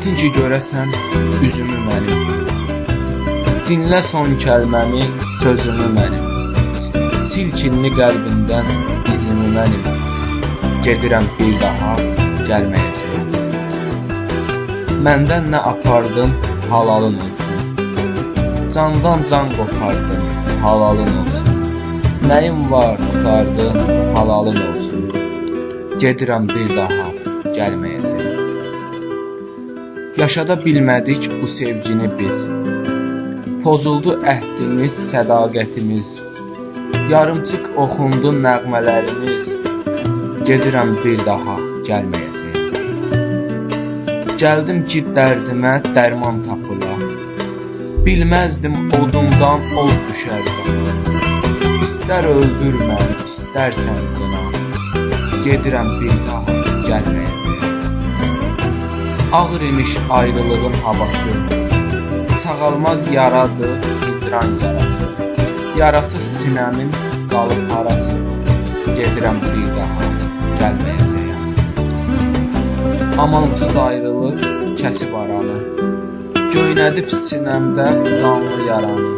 Çətin ki görəsən üzümü mənim. Dinlə son kəlməmi, sözümü mənim. Sil kinli qəlbindən izimi mənim. Gedirəm bir daha gəlməyəcəyəm. Məndən nə apardın, halalın olsun. Candan can qopardın, halalın olsun. Nəyim var, qutardın, halalın olsun. Gedirəm bir daha gəlməyəcəyəm. Yaşada bilmədik bu sevgini biz. Pozuldu əhdimiz, sədaqətimiz. Yarımçıq oxundu nəğmələrimiz. Gedirəm bir daha gəlməyəcəyəm. Gəldim ki dərdimə dərman tapıla. Bilməzdim odumdan od düşərcəm. İstər öldür məni, istərsən qına. Gedirəm bir daha gəlməyəcəyəm. Ağır imiş ayrılığın havası. Sağalmaz yaradır hicran yarası. Yarasız sinəmin qalıb harası. Gedirəm bir daha gəlməyəcəyəm. Amansız ayrılıq kəsib aranı. Göynədib sinəmdə qanlı yaranı.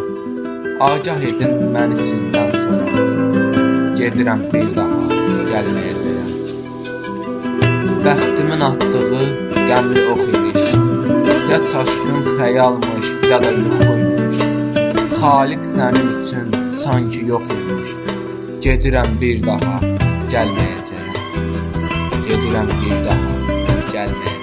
Agah edin məni sizdən sonra. Gedirəm bir daha gəlməyəcəyəm. Bəxtimin atdığı qəmli ox imiş. Ya çaşqın xəyalmış, ya da yuxuymuş. Xaliq sənin üçün sanki yox imiş. Gedirəm bir daha gəlməyəcəyəm. Gedirəm bir daha gəlməyəcəyəm.